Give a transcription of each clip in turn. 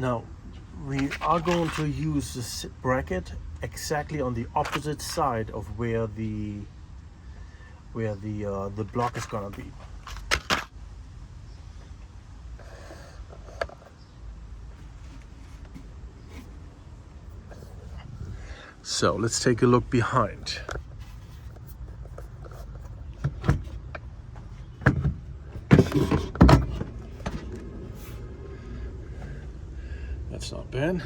Now we are going to use this bracket exactly on the opposite side of where the block is gonna be. So let's take a look behind. That's not bad.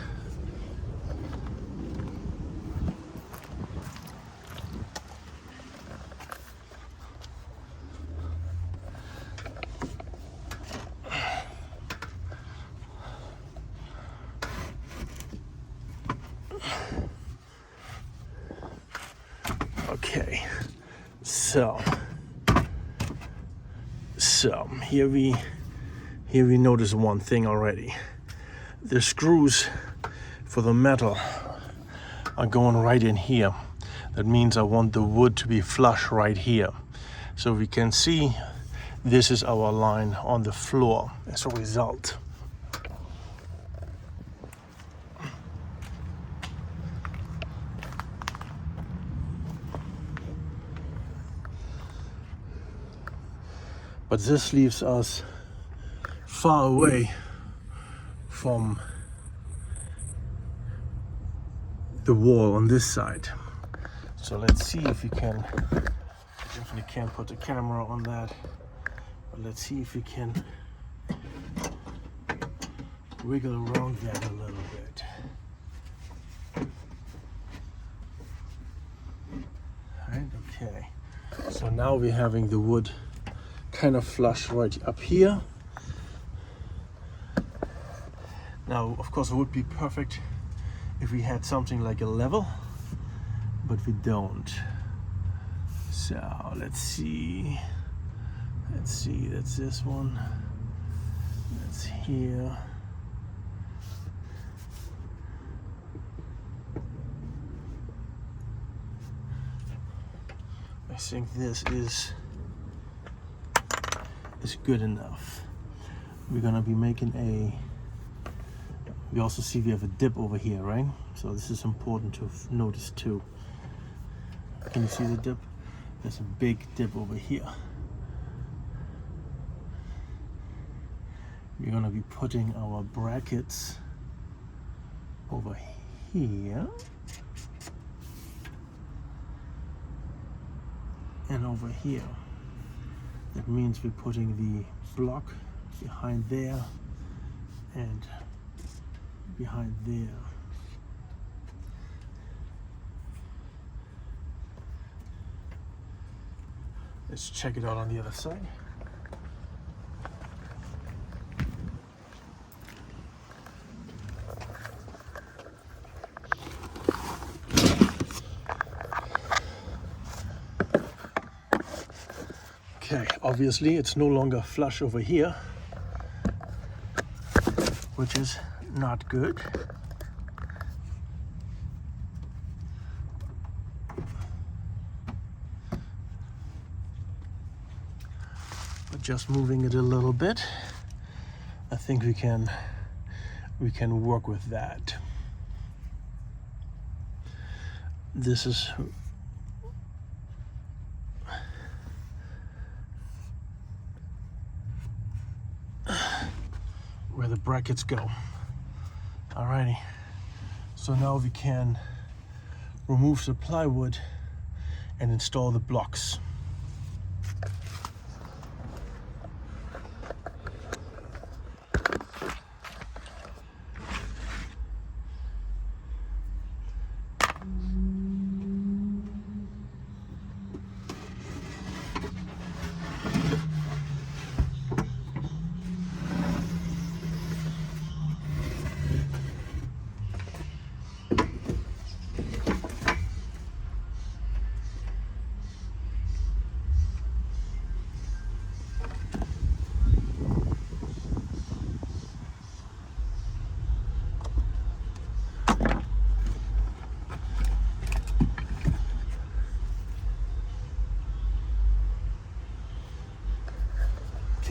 Okay, so here we notice one thing already. The screws for the metal are going right in here. That means I want the wood to be flush right here. So we can see this is our line on the floor as a result. But this leaves us far away from the wall on this side. So let's see if we can, definitely can't put the camera on that, but let's see if we can wiggle around that a little bit. Right, okay. So now we're having the wood kind of flush right up here. Now, of course, it would be perfect if we had something like a level, but we don't. So let's see, that's this one, that's here. I think this is good enough. We're gonna be making we also see we have a dip over here, right? So this is important to notice too. Can you see the dip? There's a big dip over here. We're gonna be putting our brackets over here and over here. That means we're putting the block behind there and behind there. Let's check it out on the other side. Okay, obviously it's no longer flush over here, which is not good. But just moving it a little bit, I think we can work with that. This is where the brackets go. Alrighty, so now we can remove the plywood and install the blocks.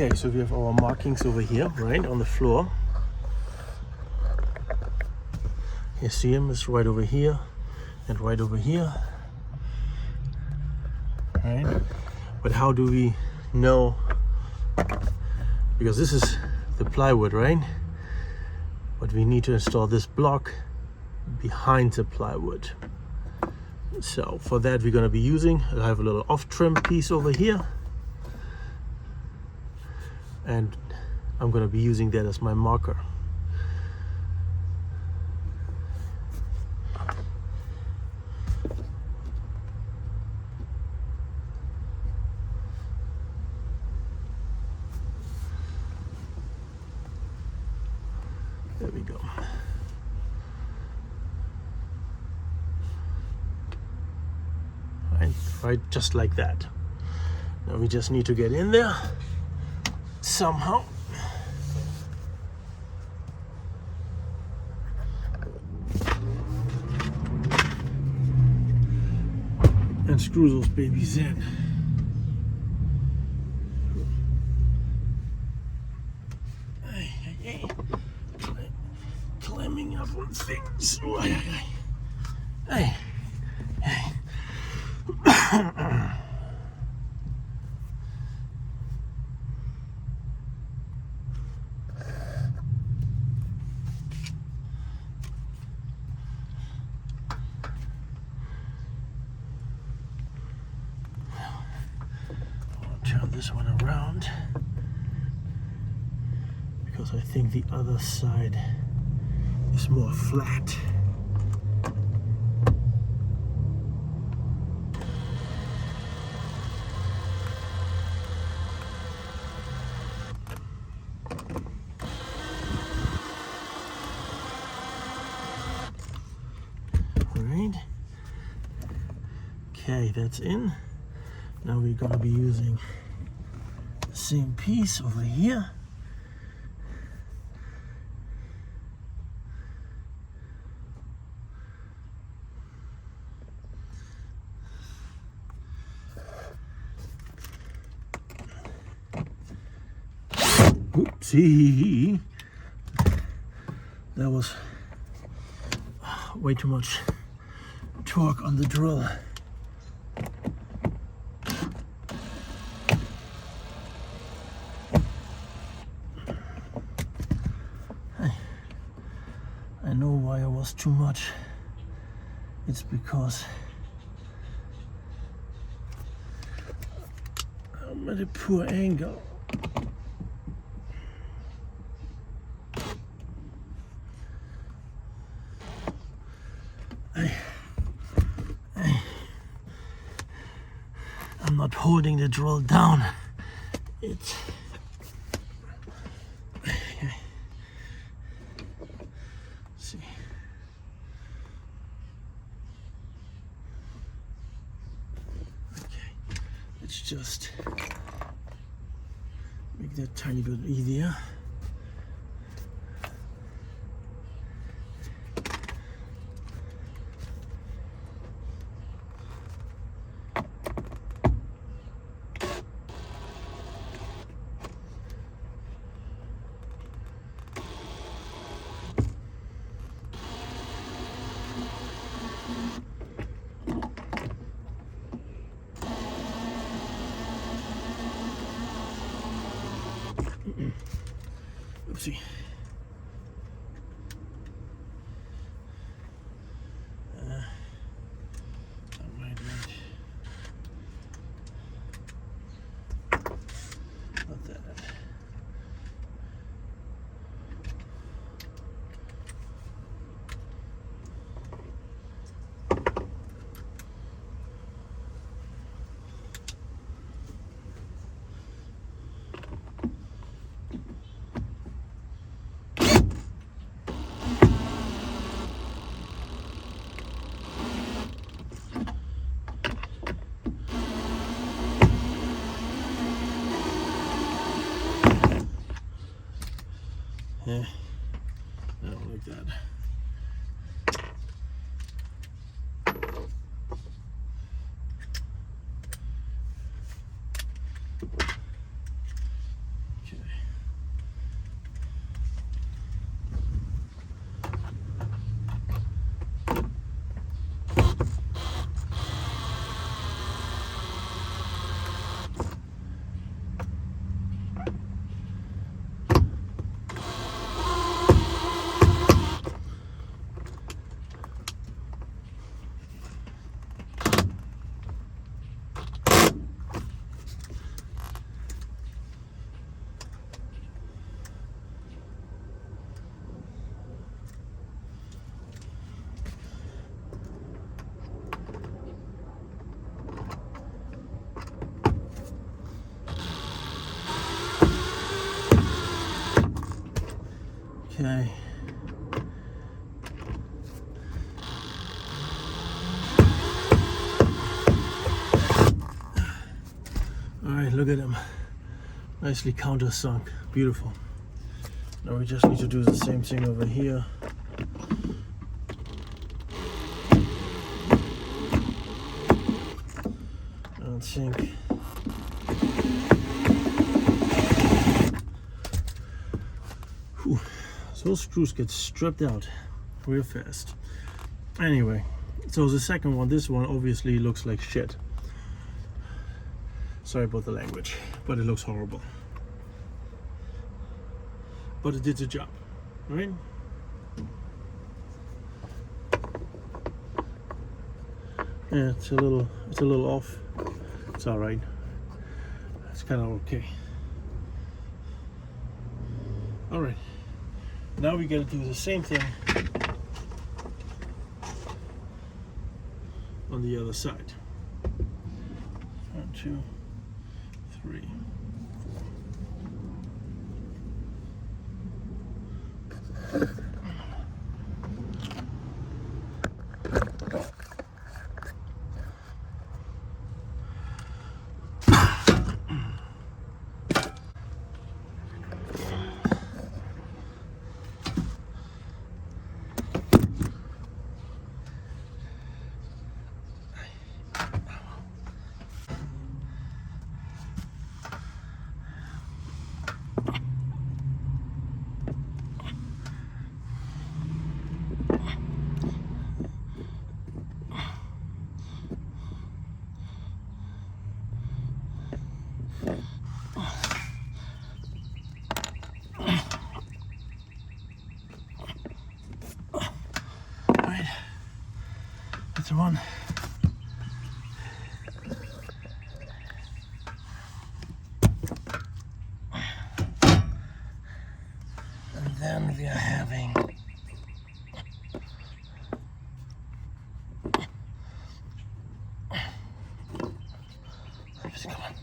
Okay, so we have our markings over here, right, on the floor. You see him? It's right over here and right over here. Right? But how do we know? Because this is the plywood, right? But we need to install this block behind the plywood. So for that we're going to be using, I have a little off trim piece over here, and I'm going to be using that as my marker. There we go. Right, just like that. Now we just need to get in there somehow. And screw those babies in. Climbing up on things. Hey. Turn this one around because I think the other side is more flat. All right. Okay, that's in. Now we're going to be using the same piece over here. Oopsie. That was way too much torque on the drill. I know why it was too much. It's because I'm at a poor angle. I'm not holding the drill down. It's see. Okay, let's just make that tiny bit easier. Oopsie. That might need. Not that. Yeah, I don't like that. Okay. Okay. All right, look at him. Nicely countersunk. Beautiful. Now we just need to do the same thing over here. I think. Whew. Those screws get stripped out real fast. Anyway, so the second one, this one obviously looks like shit. Sorry about the language, but it looks horrible. But it did the job, right? Yeah, it's a little off. It's all right. It's kind of okay. All right. Now we gotta do the same thing on the other side. 1, 2, 3, 4. That's the one. And then we are having come on.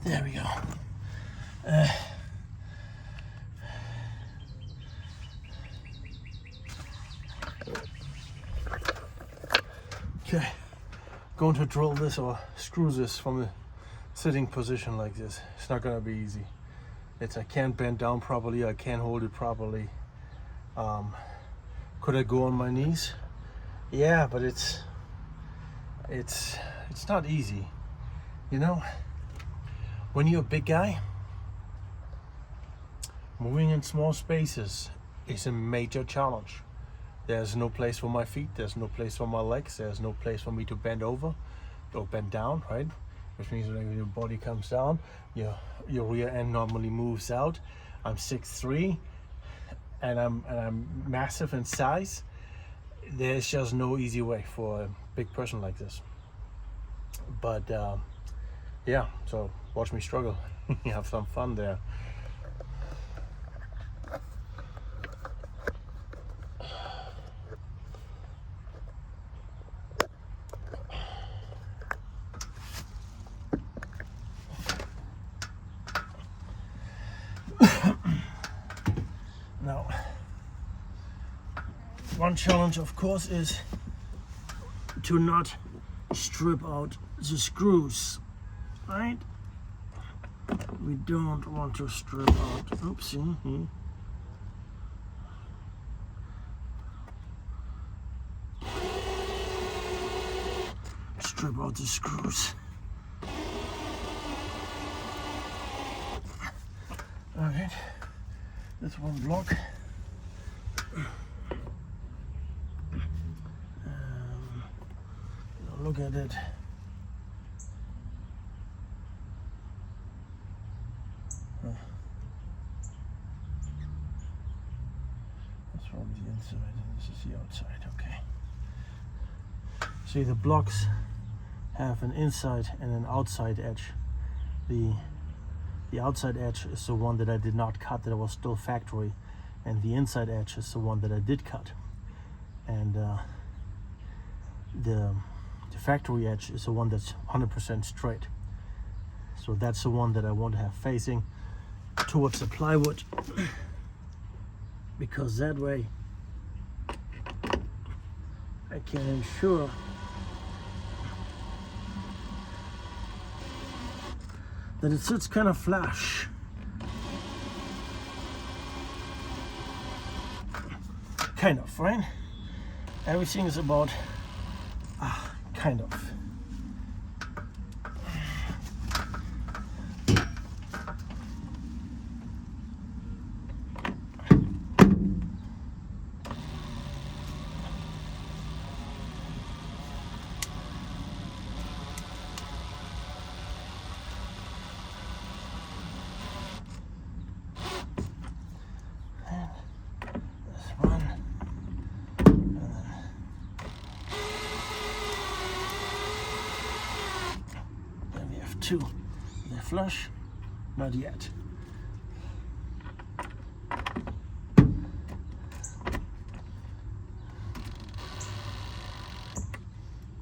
There we go. Okay, going to drill this or screw this from a sitting position like this. It's not gonna be easy. I can't bend down properly. I can't hold it properly. Could I go on my knees? Yeah, but it's not easy. You know, when you're a big guy, moving in small spaces is a major challenge. There's no place for my feet, there's no place for my legs, there's no place for me to bend over or bend down, right? Which means when your body comes down, your rear end normally moves out. I'm 6'3", and I'm massive in size. There's just no easy way for a big person like this. But yeah, so watch me struggle. Have some fun there. Now, one challenge of course is to not strip out the screws, right? We don't want to strip out, oopsie. Strip out the screws. Alright, that's one block. Look at it. That's from the inside and this is the outside, okay. See, the blocks have an inside and an outside edge. The outside edge is the one that I did not cut, that was still factory, and the inside edge is the one that I did cut. And factory edge is the one that's 100% straight. So that's the one that I want to have facing towards the plywood, because that way I can ensure that it sits kind of flush. Kind of, right? Everything is about kind of. Two, they're flush, not yet.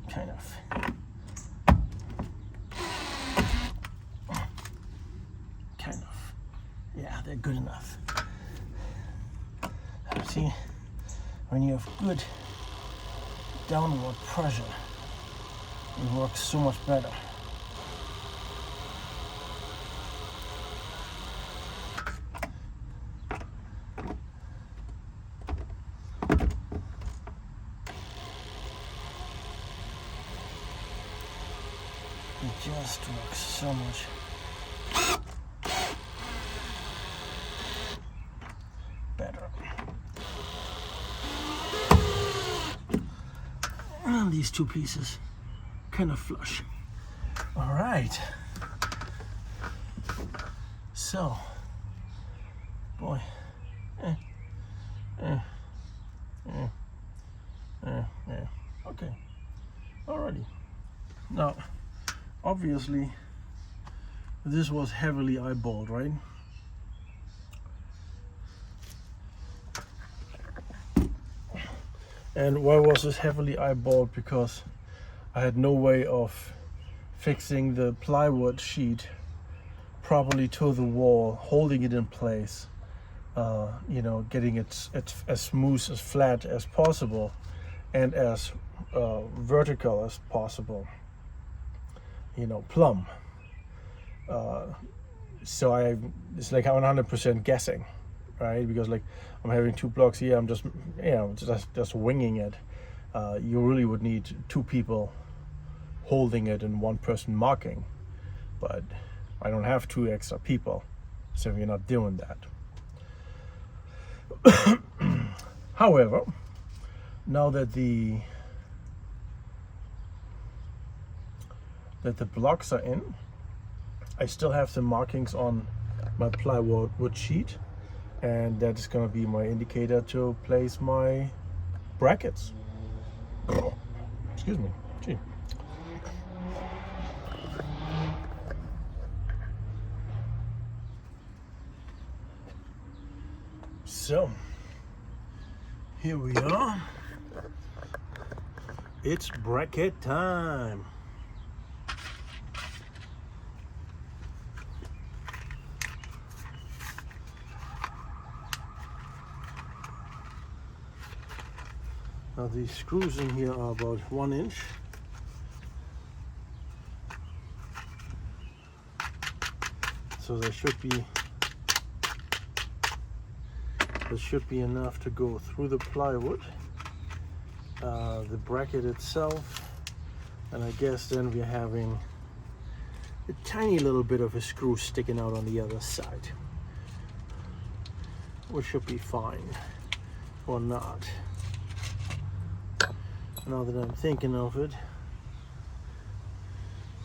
Kind of. Kind of. Yeah, they're good enough. See, when you have good downward pressure, it works so much better. It just works so much better. And these two pieces kind of flush. All right. So, boy, okay. Alrighty. Now, obviously, this was heavily eyeballed, right? And why was this heavily eyeballed? Because I had no way of fixing the plywood sheet properly to the wall, holding it in place, getting it as smooth, as flat as possible, and as vertical as possible. Plumb. So it's like I'm 100% guessing, right? Because like I'm having two blocks here, I'm just just winging it. You really would need two people holding it and one person marking, but I don't have two extra people, so we're not doing that. However, now that the blocks are in, I still have some markings on my plywood sheet, and that is going to be my indicator to place my brackets. Excuse me. Gee. So here we are. It's bracket time. Now these screws in here are about 1 inch. So there should be enough to go through the plywood, the bracket itself, and I guess then we're having a tiny little bit of a screw sticking out on the other side, which should be fine, or not. Now that I'm thinking of it,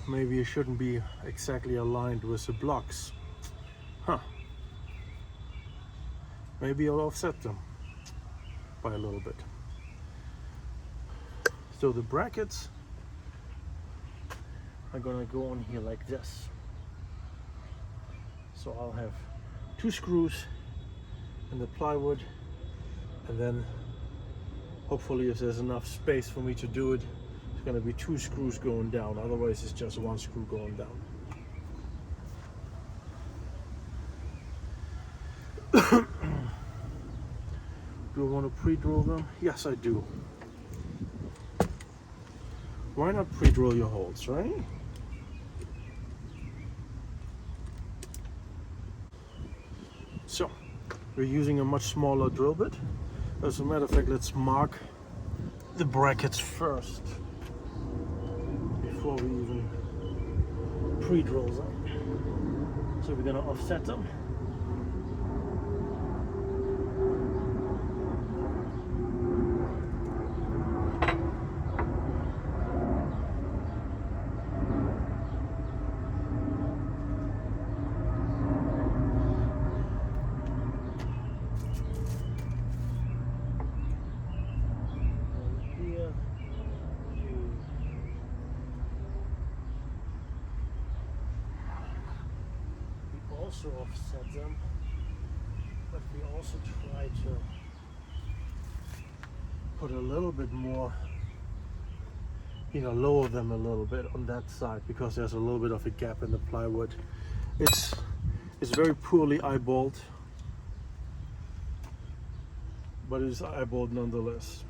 maybe it shouldn't be exactly aligned with the blocks. Maybe I'll offset them by a little bit. So the brackets are gonna go on here like this. So I'll have 2 screws in the plywood, and then hopefully if there's enough space for me to do it, it's gonna be 2 screws going down, otherwise it's just 1 screw going down. Do I want to pre-drill them? Yes, I do. Why not pre-drill your holes, right? So, we're using a much smaller drill bit. As a matter of fact, let's mark the brackets first before we even pre-drill them. So we're going to offset them. Also offset them, but we also try to put a little bit more, lower them a little bit on that side, because there's a little bit of a gap in the plywood. It's very poorly eyeballed, but it is eyeballed nonetheless.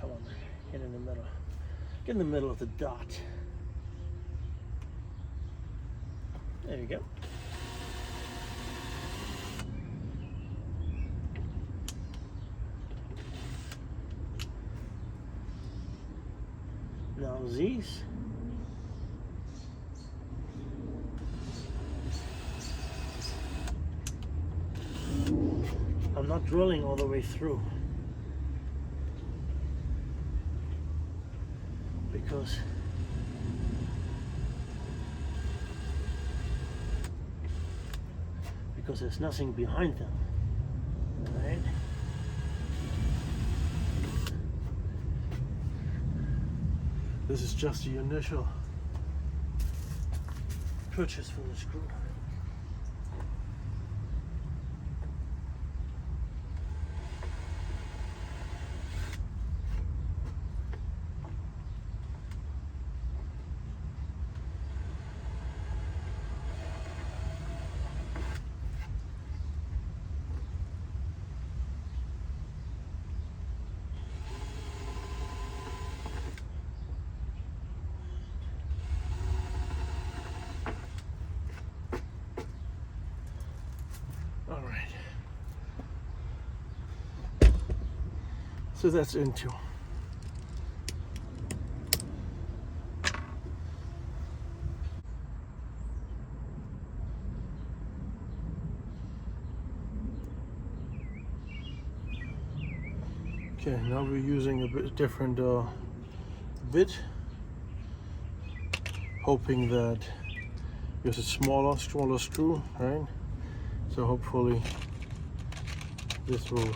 Come on, get in the middle. Get in the middle of the dot. There you go. Now these. I'm not drilling all the way through, because there's nothing behind them, right? This is just the initial purchase for the screw. All right. So that's into. Okay, now we're using a bit different bit, hoping that there's a smaller screw, right? So hopefully this will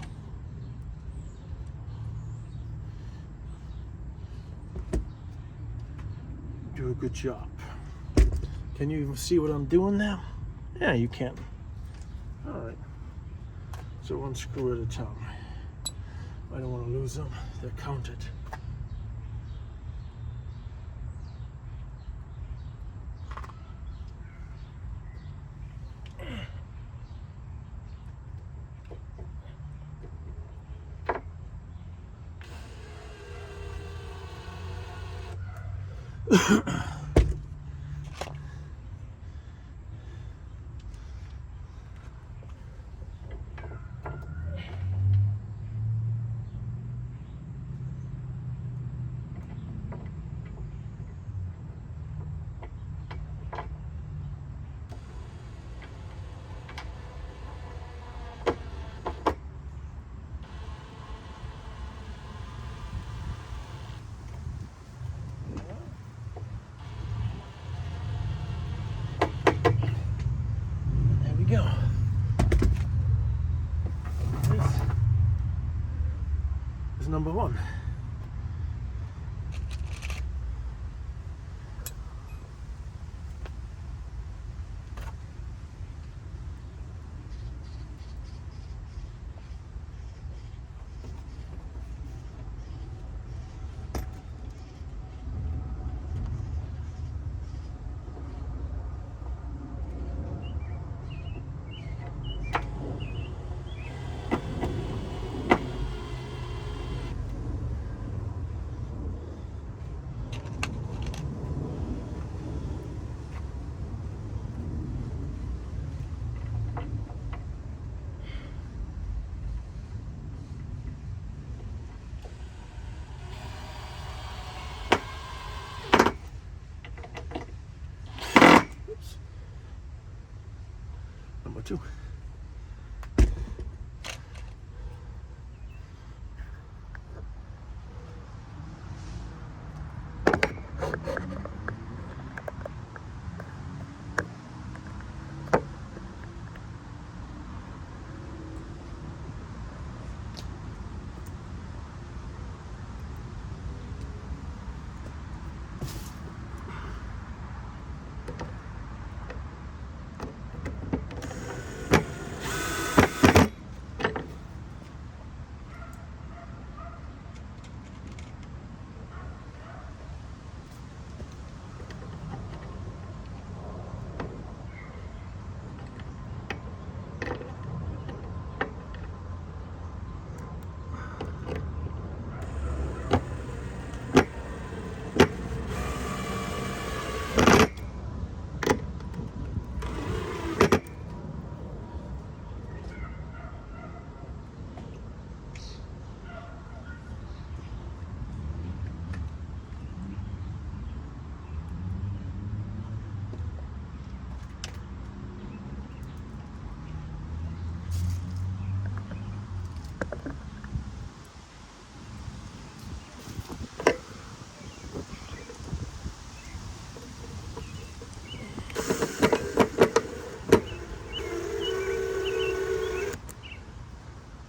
do a good job. Can you even see what I'm doing now? Yeah, you can. All right. So 1 screw at a time. I don't want to lose them. They're counted. Go. This is number 1. number 2.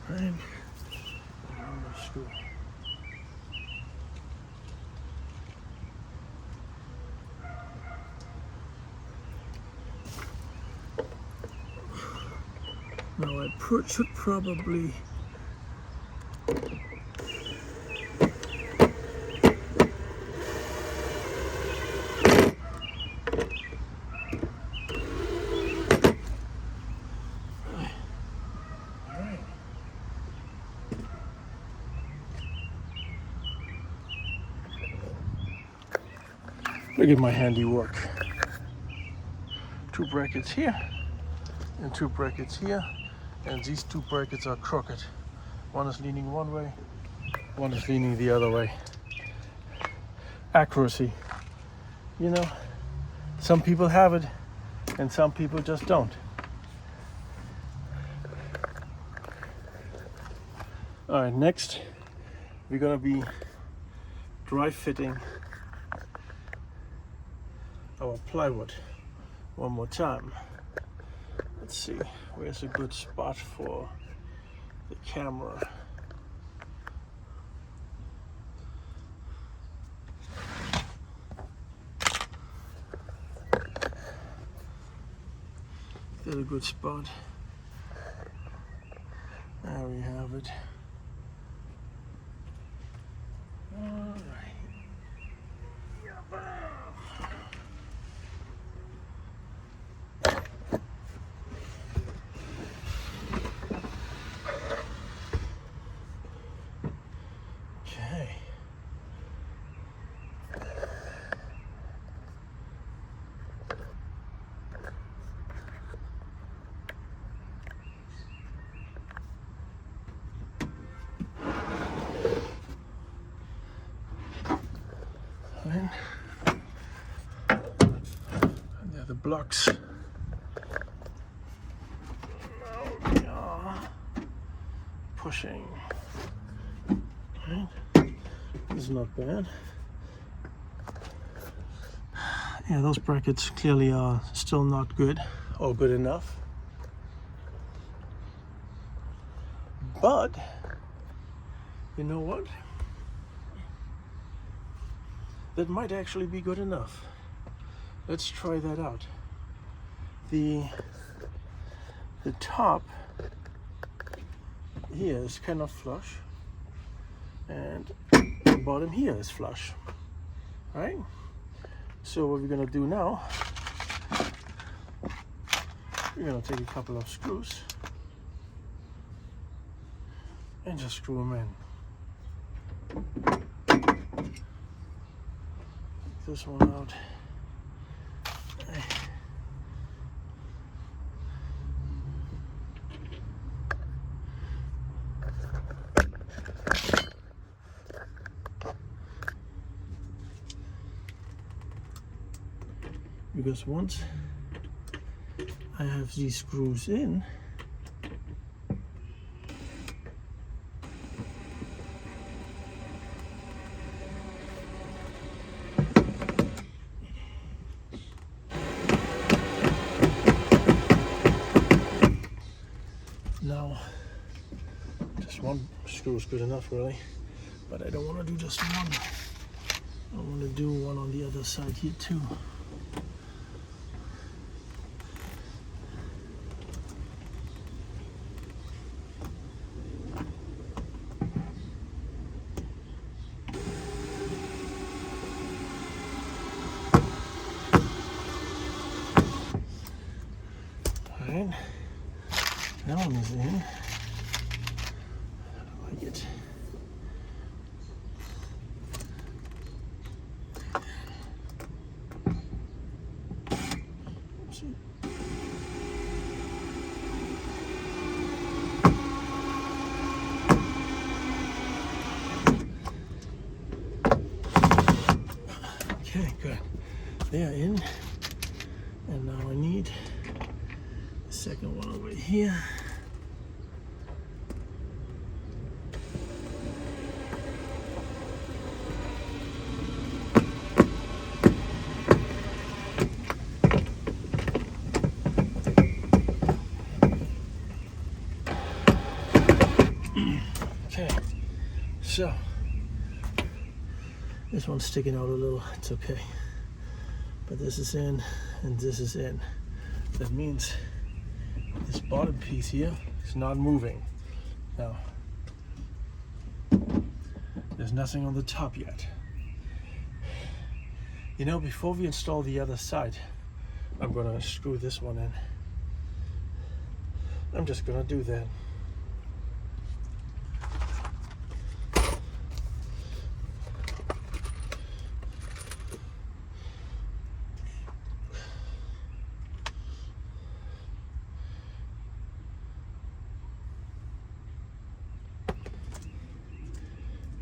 And number screw. Now I should probably look at my handiwork. 2 brackets here and 2 brackets here, and these 2 brackets are crooked. One is leaning one way, one is leaning the other way. Accuracy. You know, some people have it and some people just don't. All right, next we're gonna be dry fitting our plywood one more time. Let's see, where's a good spot for the camera? Is that a good spot? There we have it. All right. Okay. And there are the blocks. Now we are pushing. Right. This is not bad. Yeah, those brackets clearly are still not good or good enough. But you know what? That might actually be good enough. Let's try that out. The top here is kind of flush, and the bottom here is flush, right? So what we're gonna do now, we're gonna take a couple of screws and just screw them in. This one out. Because once I have these screws in. Now, just one screw is good enough, really, but I don't want to do just one. I want to do one on the other side here too. Alright, that one is in. I like it. Okay, good. They are in. And now I need the second one over here. Okay, so this one's sticking out a little, it's okay. But this is in and this is in. That means this bottom piece here is not moving. Now, there's nothing on the top yet. You know, before we install the other side, I'm gonna screw this one in. I'm just gonna do that.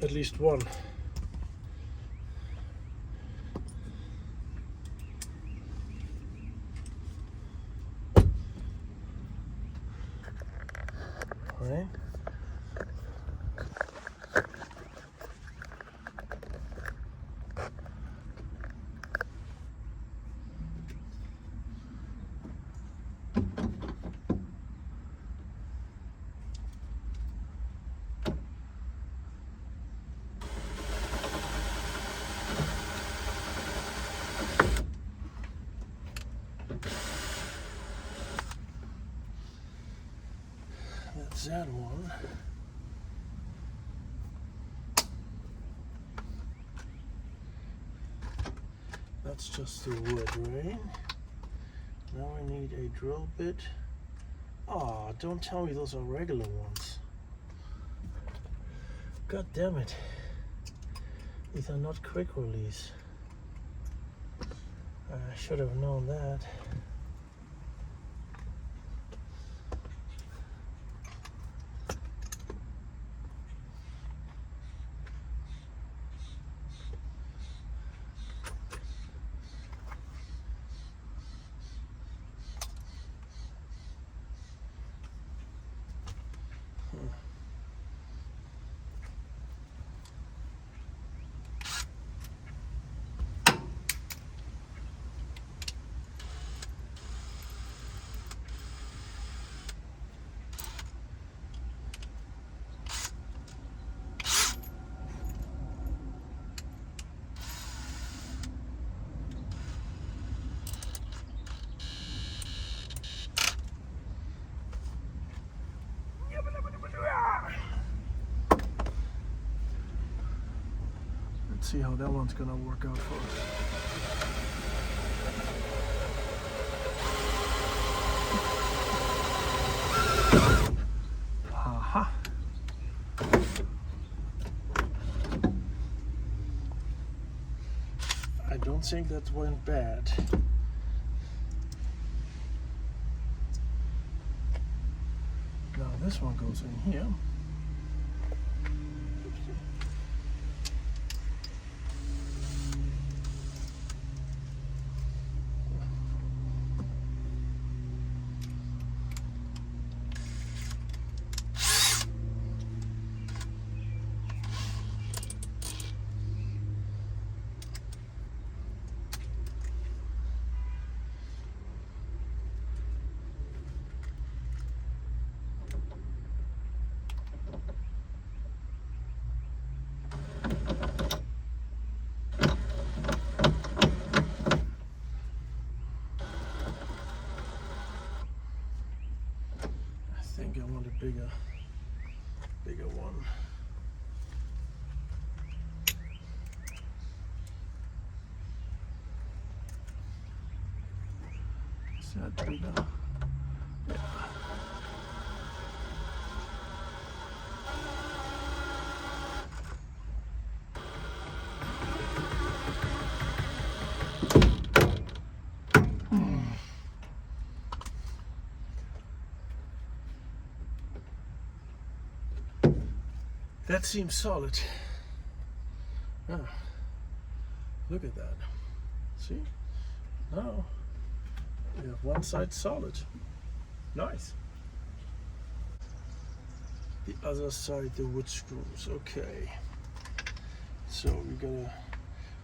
At least one. All right. That's that one. That's just the wood, right? Now I need a drill bit. Aw, don't tell me those are regular ones. God damn it. These are not quick release. I should have known that. Let's see how that one's gonna work out for us. Aha. I don't think that went bad. Now this one goes in here. think I want a bigger one. Is that bigger? Yeah. That seems solid. Ah, look at that. See? Now we have one side solid. Nice. The other side, the wood screws. Okay. So we gotta.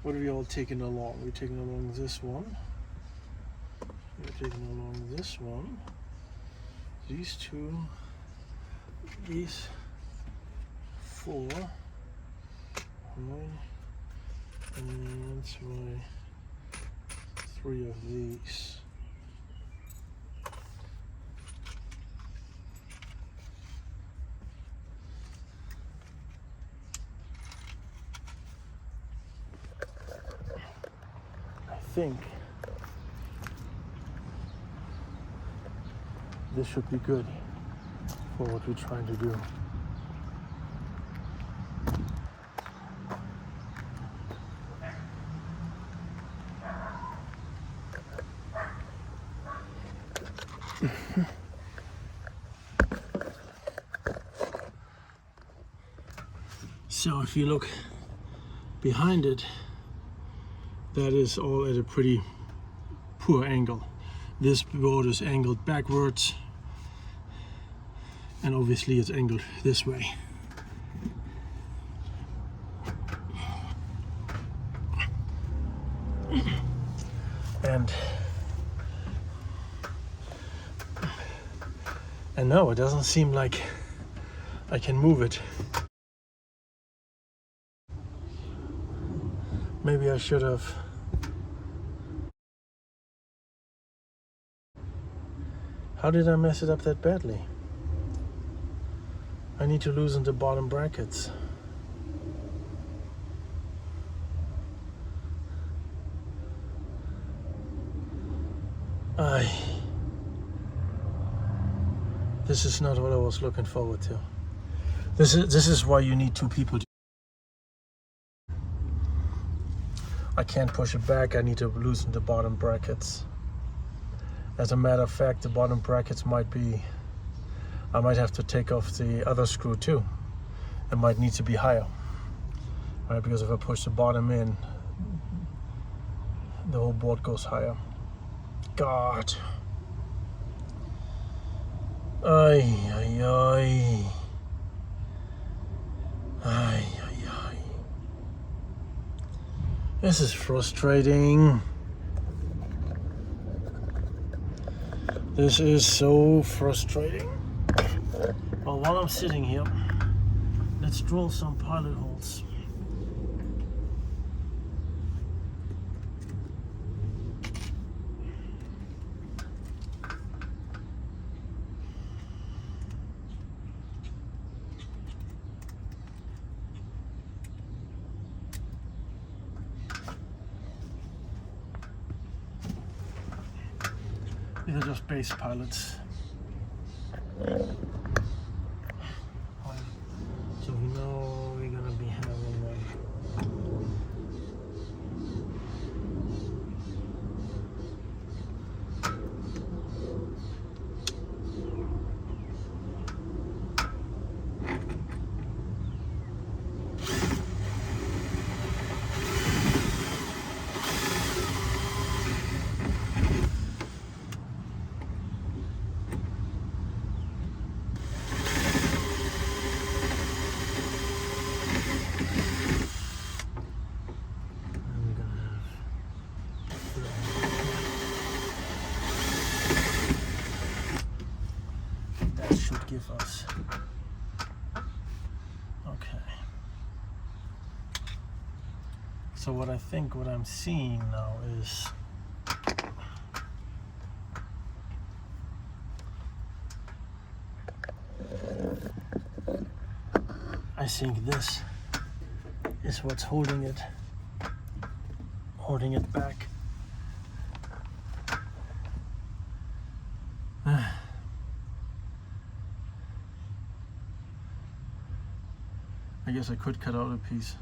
What are we all taking along? We're taking along this one. We're taking along this one. These two. These. 4. One. And 3 of these. I think this should be good for what we're trying to do. So if you look behind it, that is all at a pretty poor angle. This board is angled backwards, and obviously it's angled this way. And no, it doesn't seem like I can move it. Maybe I should have. How did I mess it up that badly? I need to loosen the bottom brackets. This is not what I was looking forward to. This is why you need 2 people. I can't push it back. I need to loosen the bottom brackets. As a matter of fact, the bottom brackets might be, I might have to take off the other screw too. It might need to be higher, right? Because if I push the bottom in, the whole board goes higher. God. Ay, ay, ay. Ay, ay, ay. This is frustrating. This is so frustrating. Well, while I'm sitting here, let's drill some pilot holes. These are just base pilots. So we know we're gonna be having one. Give us. Okay. So what I'm seeing now is think this is what's holding it back. I guess I could cut out a piece.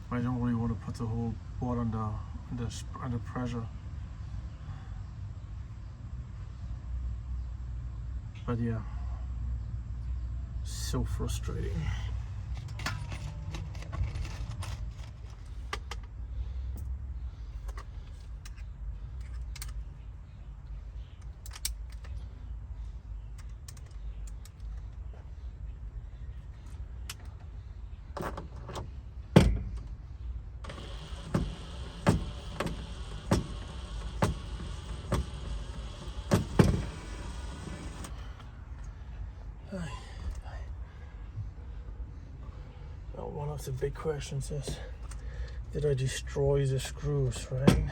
But I don't really want to put the whole board under pressure. But yeah, so frustrating. One of the big questions is, did I destroy the screws, right?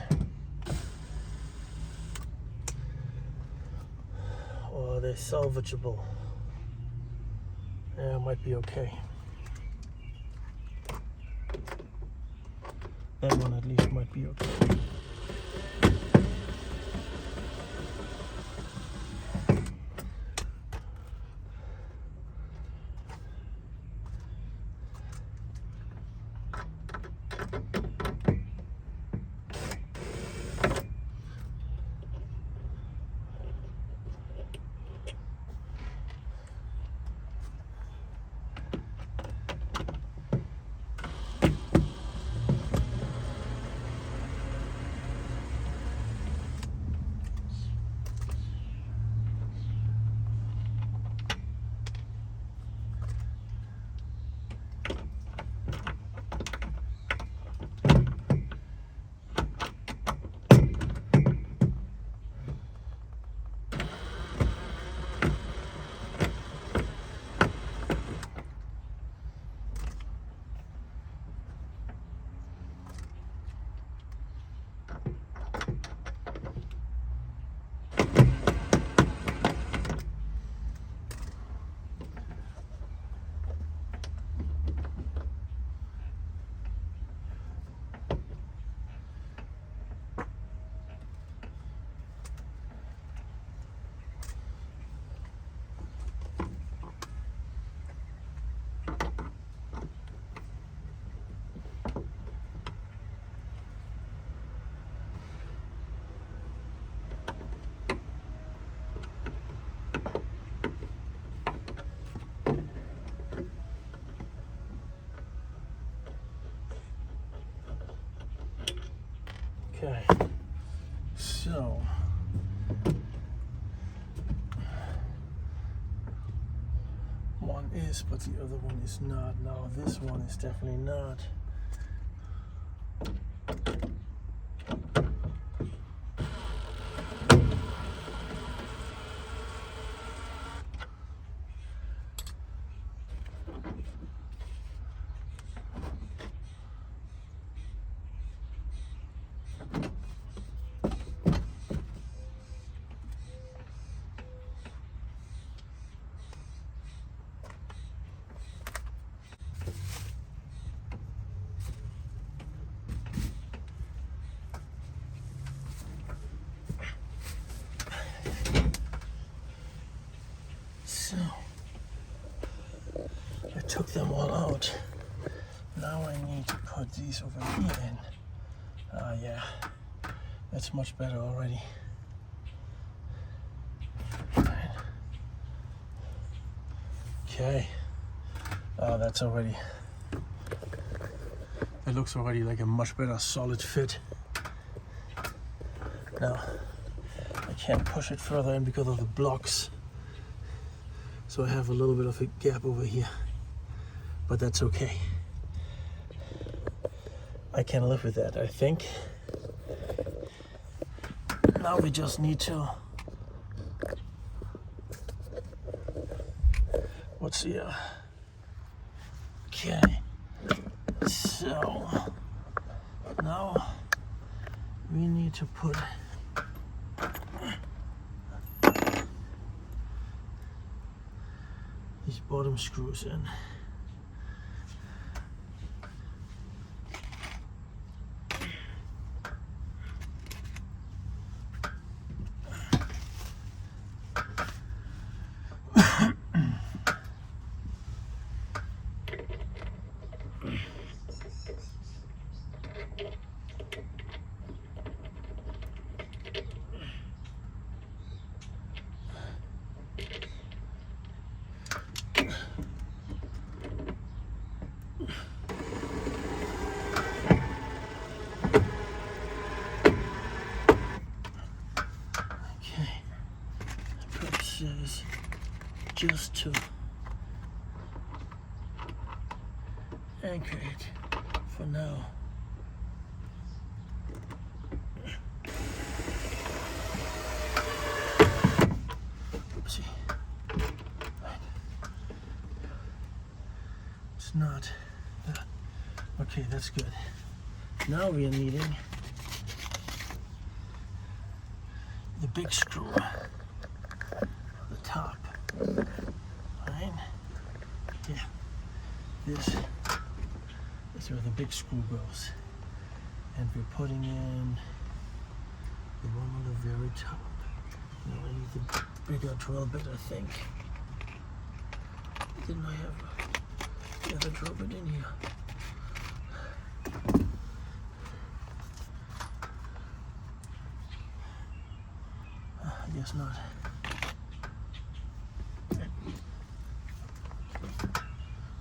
Or are they salvageable? Yeah, it might be okay. That one at least might be okay. Okay, so one is, but the other one is not. Now this one is definitely not. So I took them all out. Now I need to put these over here in. Yeah, that's much better already. Okay, that's already, it looks already like a much better solid fit. Now, I can't push it further in because of the blocks. So I have a little bit of a gap over here, but that's okay. I can live with that, I think. Now we just need to, what's here? Okay, so now we need to put bottom screws in. Is just to anchor it for now. Oopsie. Right. It's not. Okay, that's good. Now we are needing the big screw. Top, right? Yeah, this is where the big screw goes, and we're putting in the one on the very top. Now I need the bigger drill bit, I think. Didn't I have the other drill bit in here? I guess not.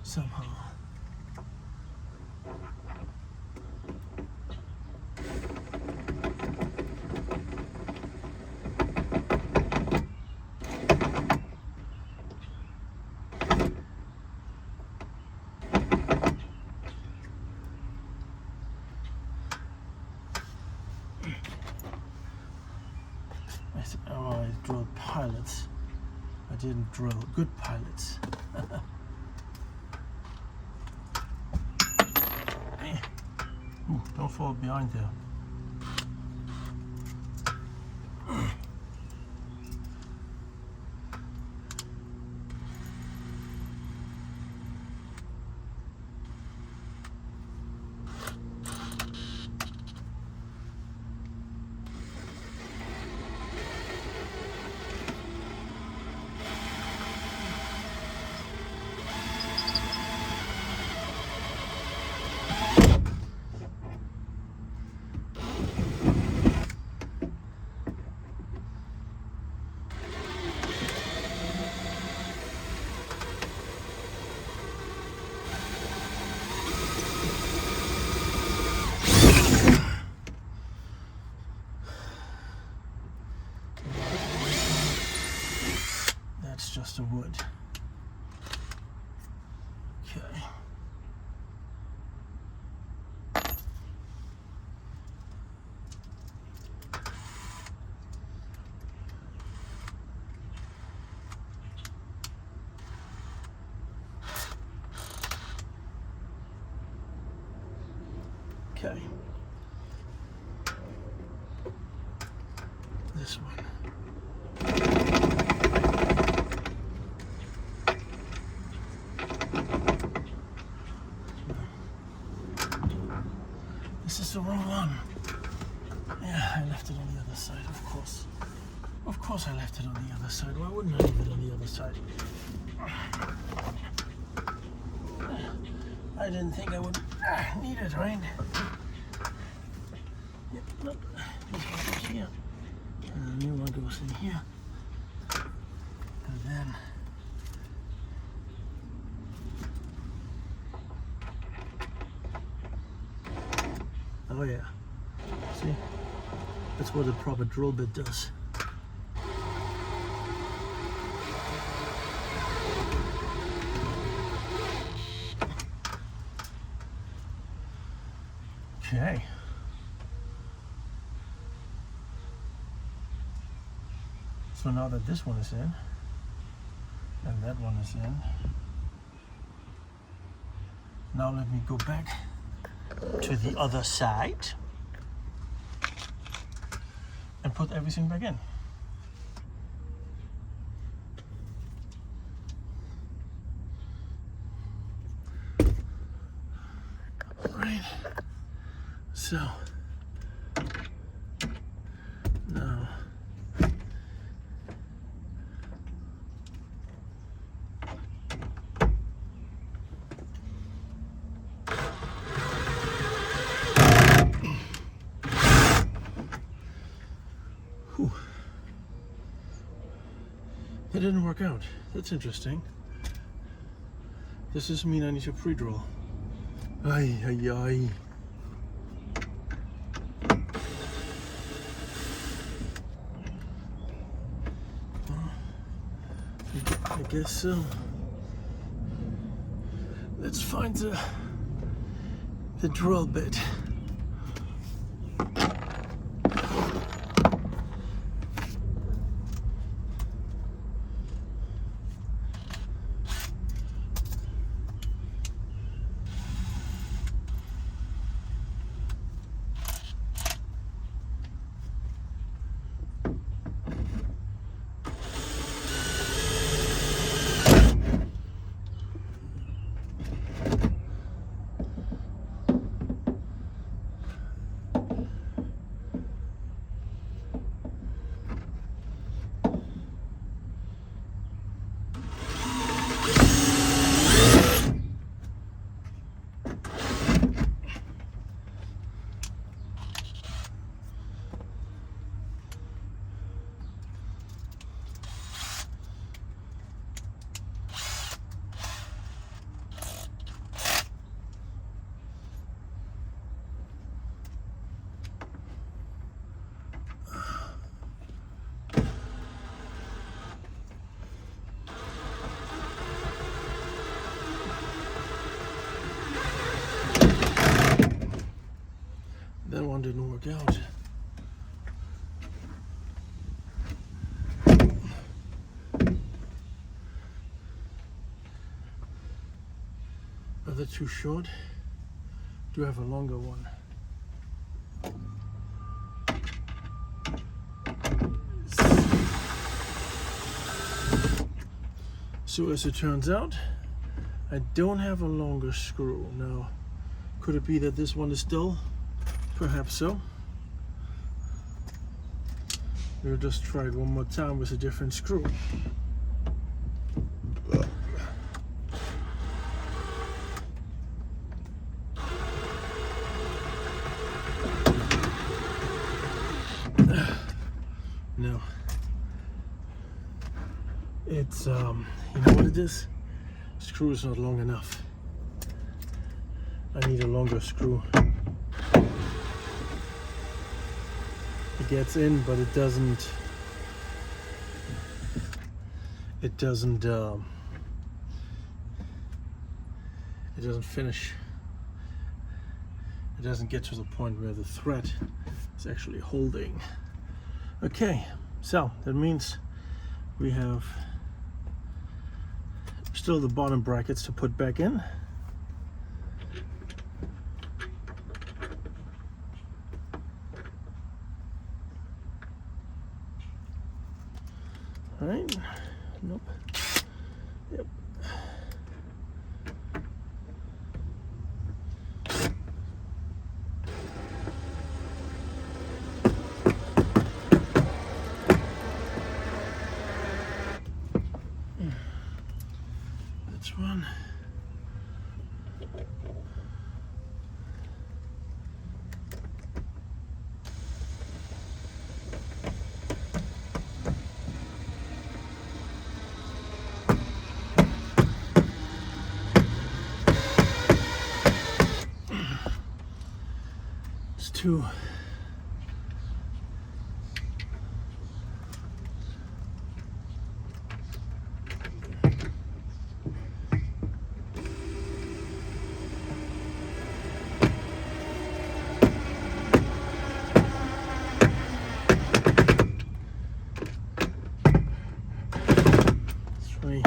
Somehow. I drilled pilots. I didn't drill good pilots. Ooh, don't fall behind there. Just a wood. Okay. Okay. This one. This is the wrong one. Yeah, I left it on the other side, of course. Of course I left it on the other side. Why wouldn't I leave it on the other side? I didn't think I would need it, right? Yep, nope. This one goes here. And the new one goes in here. And then oh yeah, see? That's what a proper drill bit does. Okay. So now that this one is in, and that one is in, now let me go back to the other side and put everything back in. so now whew. That didn't work out. That's interesting. Does this mean I need to pre-drill? Ay, ay, ay. I guess so. Let's find the drill bit. That one didn't work out. Are they too short? Do you have a longer one? So as it turns out, I don't have a longer screw. Now, could it be that this one is dull? Perhaps so. We'll just try it one more time with a different screw. No. It's, you know what it is? Screw is not long enough. I need a longer screw. It gets in, but it doesn't finish. It doesn't get to the point where the thread is actually holding. Okay, so that means we have still the bottom brackets to put back in. All right, nope, yep. That's one. It's two. Three.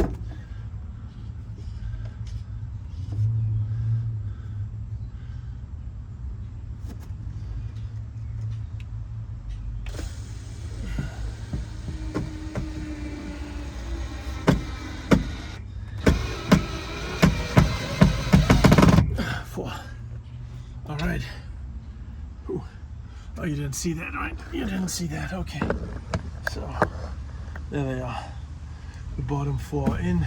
Four. All right. Ooh. Oh, you didn't see that, right? You didn't see that. Okay. So there they are. The bottom 4 in.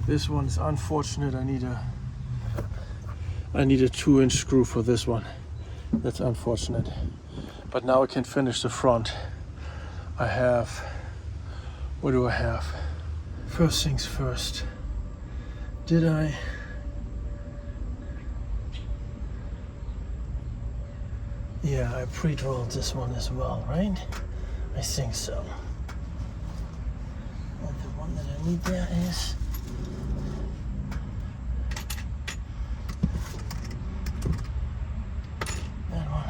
This one's unfortunate. I need a 2-inch screw for this one. That's unfortunate. But now I can finish the front. I have, what do I have? First things first. Did I? Yeah, I pre-drilled this one as well, right? I think so. And the one that I need there is that one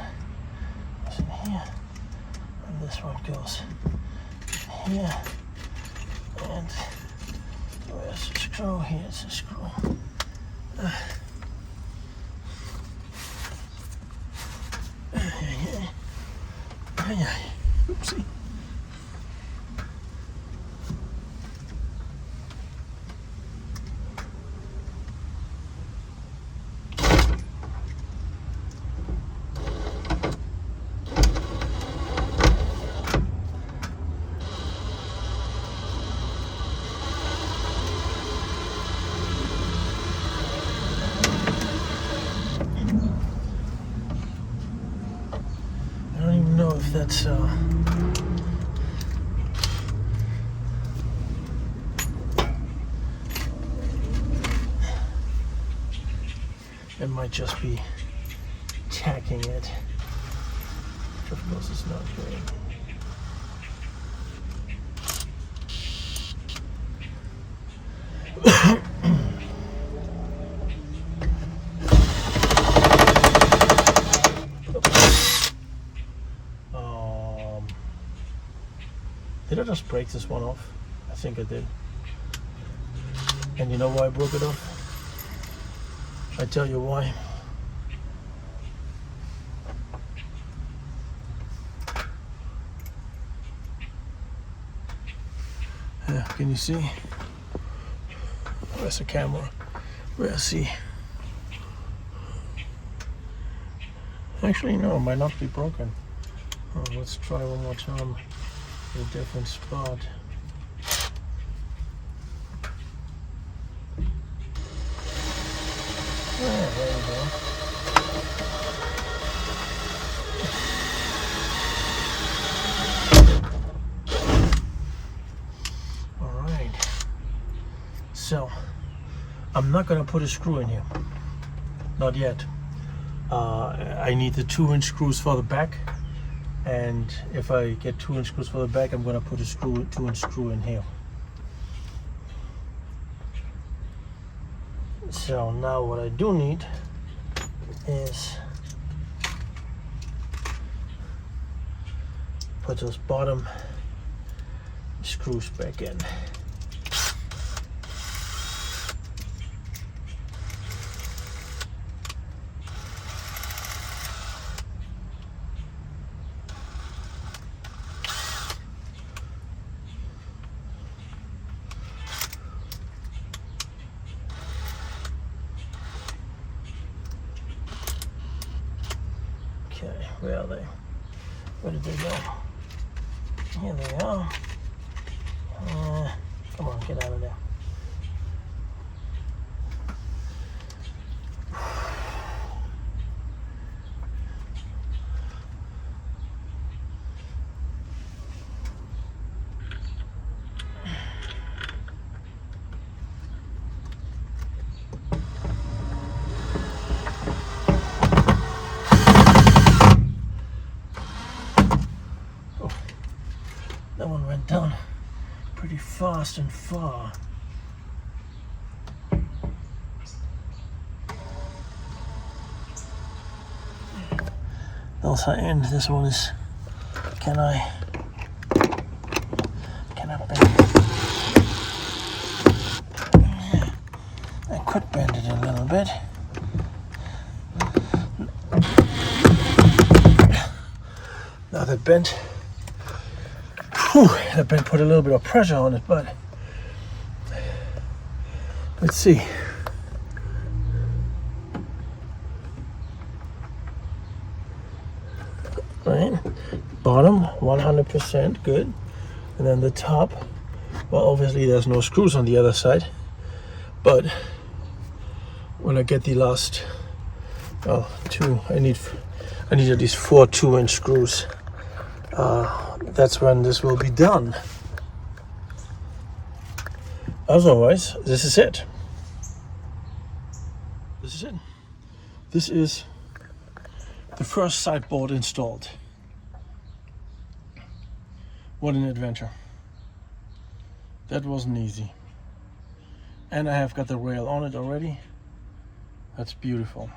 goes in here, and this one goes in here. And where's the screw? Here's the screw. Oopsie. I don't even know if that's it might just be tacking it, which of course is not great. Did I just break this one off? I think I did. And you know why I broke it off? I tell you why. Yeah, can you see? Where's the camera? Where's see? Actually, no, it might not be broken. Oh, let's try one more time in a different spot. Yeah, there you go. All right. So, I'm not gonna put a screw in here. Not yet. I need the 2-inch screws for the back. And if I get 2-inch screws for the back, I'm gonna put a 2-inch screw in here. So now what I do need is put those bottom screws back in. Okay, where are they? Where did they go? Here they are. Come on, get out of there. That one went down pretty fast and far. Those are in. This one is. Can I bend it? I could bend it a little bit. Now that bent. That bent put a little bit of pressure on it, but let's see. right? Bottom 100% good, and then the top, well, obviously there's no screws on the other side, but when I get the last, well, two, I need at least 4 2-inch screws. That's when this will be done. Otherwise, this is it. This is it. This is the first sideboard installed. What an adventure. That wasn't easy. And I have got the rail on it already. That's beautiful.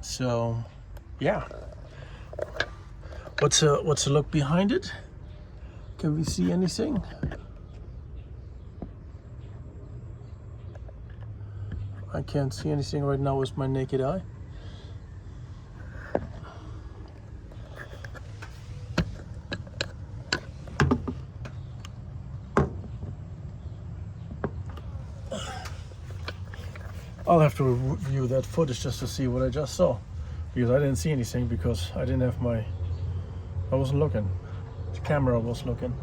So, yeah. What's a look behind it? Can we see anything? I can't see anything right now with my naked eye. I'll have to review that footage just to see what I just saw, because I didn't see anything because I wasn't looking. The camera was looking.